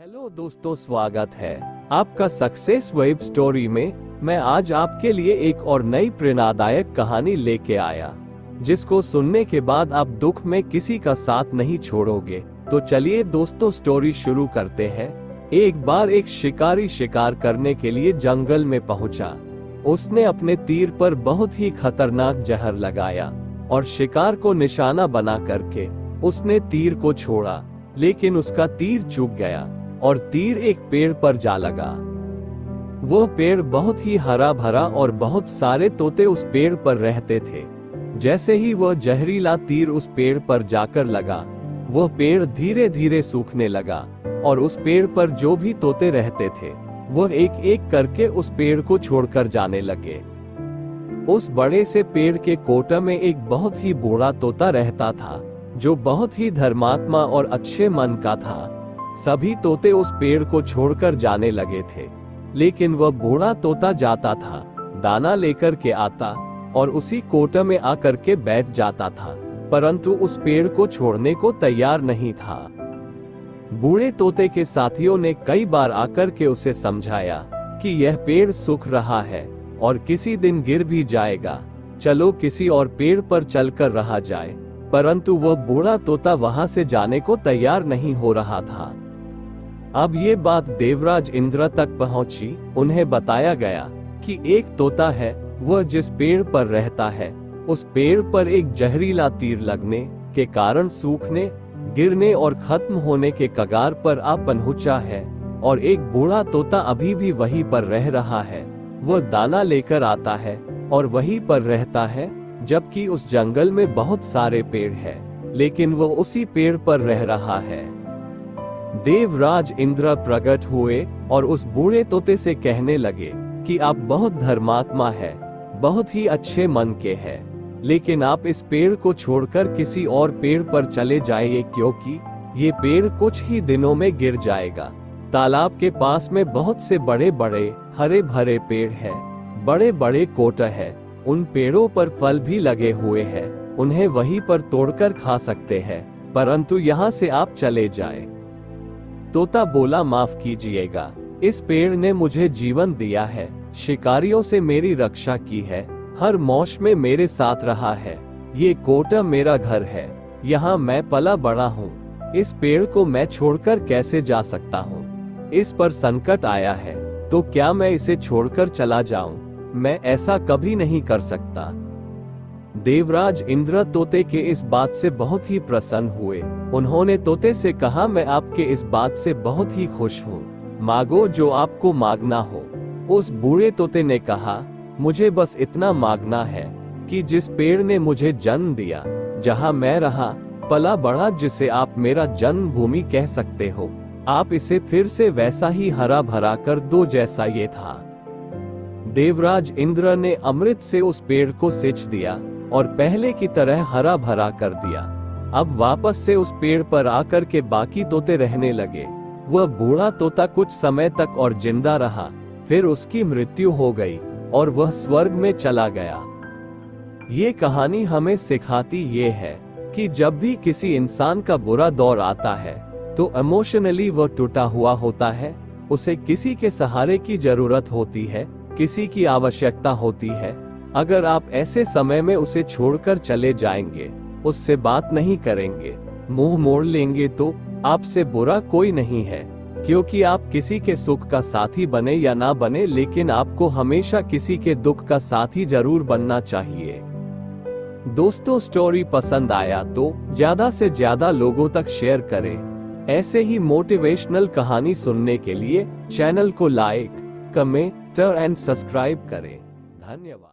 Hello दोस्तों, स्वागत है आपका सक्सेस वेब स्टोरी में। मैं आज आपके लिए एक और नई प्रेरणादायक कहानी लेके आया, जिसको सुनने के बाद आप दुख में किसी का साथ नहीं छोड़ोगे। तो चलिए दोस्तों, स्टोरी शुरू करते हैं। एक बार एक शिकारी शिकार करने के लिए जंगल में पहुंचा। उसने अपने तीर पर बहुत ही खतरनाक जहर लगाया और शिकार को निशाना बना करके उसने तीर को छोड़ा, लेकिन उसका तीर चूक गया और तीर एक पेड़ पर जा लगा। वह पेड़ बहुत ही हरा भरा और बहुत सारे तोते उस पेड़ पर रहते थे। जैसे ही वह जहरीला तीर उस पेड़ पर जाकर लगा, वह पेड़ धीरे धीरे सूखने लगा और उस पेड़ पर जो भी तोते रहते थे वह एक एक करके उस पेड़ को छोड़कर जाने लगे। उस बड़े से पेड़ के कोटा में एक बहुत ही बूढ़ा तोता रहता था, जो बहुत ही धर्मात्मा और अच्छे मन का था। सभी तोते उस पेड़ को छोड़कर जाने लगे थे, लेकिन वह बूढ़ा तोता जाता था, दाना लेकर के आता और उसी कोटा में आकर के बैठ जाता था, परंतु उस पेड़ को छोड़ने को तैयार नहीं था। बूढ़े तोते के साथियों ने कई बार आकर के उसे समझाया कि यह पेड़ सूख रहा है और किसी दिन गिर भी जाएगा, चलो किसी और पेड़ पर चलकर रहा जाए, परंतु वह बूढ़ा तोता वहां से जाने को तैयार नहीं हो रहा था। अब ये बात देवराज इंद्र तक पहुंची। उन्हें बताया गया कि एक तोता है, वह जिस पेड़ पर रहता है उस पेड़ पर एक जहरीला तीर लगने के कारण सूखने, गिरने और खत्म होने के कगार पर आ पहुंचा है, और एक बूढ़ा तोता अभी भी वहीं पर रह रहा है। वह दाना लेकर आता है और वहीं पर रहता है, जबकि उस जंगल में बहुत सारे पेड़ हैं, लेकिन वह उसी पेड़ पर रह रहा है। देवराज इंद्र प्रकट हुए और उस बूढ़े तोते से कहने लगे कि आप बहुत धर्मात्मा है, बहुत ही अच्छे मन के हैं, लेकिन आप इस पेड़ को छोड़कर किसी और पेड़ पर चले जाइए, क्योंकि ये पेड़ कुछ ही दिनों में गिर जाएगा। तालाब के पास में बहुत से बड़े बड़े हरे भरे पेड़ हैं, बड़े बड़े कोट है, उन पेड़ों पर फल भी लगे हुए हैं, उन्हें वहीं पर तोड़कर खा सकते हैं, परंतु यहाँ से आप चले जाएं। तोता बोला, माफ कीजिएगा, इस पेड़ ने मुझे जीवन दिया है, शिकारियों से मेरी रक्षा की है, हर मौसम में मेरे साथ रहा है, ये कोटा मेरा घर है, यहाँ मैं पला बड़ा हूँ, इस पेड़ को मैं छोड़कर कैसे जा सकता हूँ? इस पर संकट आया है तो क्या मैं इसे छोड़कर चला जाऊं? मैं ऐसा कभी नहीं कर सकता। देवराज इंद्र तोते के इस बात से बहुत ही प्रसन्न हुए। उन्होंने तोते से कहा, मैं आपके इस बात से बहुत ही खुश हूँ, मांगो जो आपको मांगना हो। उस बूढ़े तोते ने कहा, मुझे बस इतना मांगना है कि जिस पेड़ ने मुझे जन्म दिया, जहाँ मैं रहा पला बड़ा, जिसे आप मेरा जन्मभूमि कह सकते हो, आप इसे फिर से वैसा ही हरा भरा कर दो जैसा ये था। देवराज इंद्र ने अमृत से उस पेड़ को सींच दिया और पहले की तरह हरा भरा कर दिया। अब वापस से उस पेड़ पर आकर के बाकी तोते रहने लगे। वह बूढ़ा तोता कुछ समय तक और जिंदा रहा, फिर उसकी मृत्यु हो गई और वह स्वर्ग में चला गया। ये कहानी हमें सिखाती ये है कि जब भी किसी इंसान का बुरा दौर आता है तो इमोशनली वह टूटा हुआ होता है, उसे किसी के सहारे की जरूरत होती है, किसी की आवश्यकता होती है। अगर आप ऐसे समय में उसे छोड़कर चले जाएंगे, उससे बात नहीं करेंगे, मुंह मोड़ लेंगे, तो आपसे बुरा कोई नहीं है, क्योंकि आप किसी के सुख का साथी बने या ना बने, लेकिन आपको हमेशा किसी के दुख का साथी जरूर बनना चाहिए। दोस्तों, स्टोरी पसंद आया तो ज्यादा से ज्यादा लोगों तक शेयर करें। ऐसे ही मोटिवेशनल कहानी सुनने के लिए चैनल को लाइक, कमेंट एंड सब्सक्राइब करें। धन्यवाद।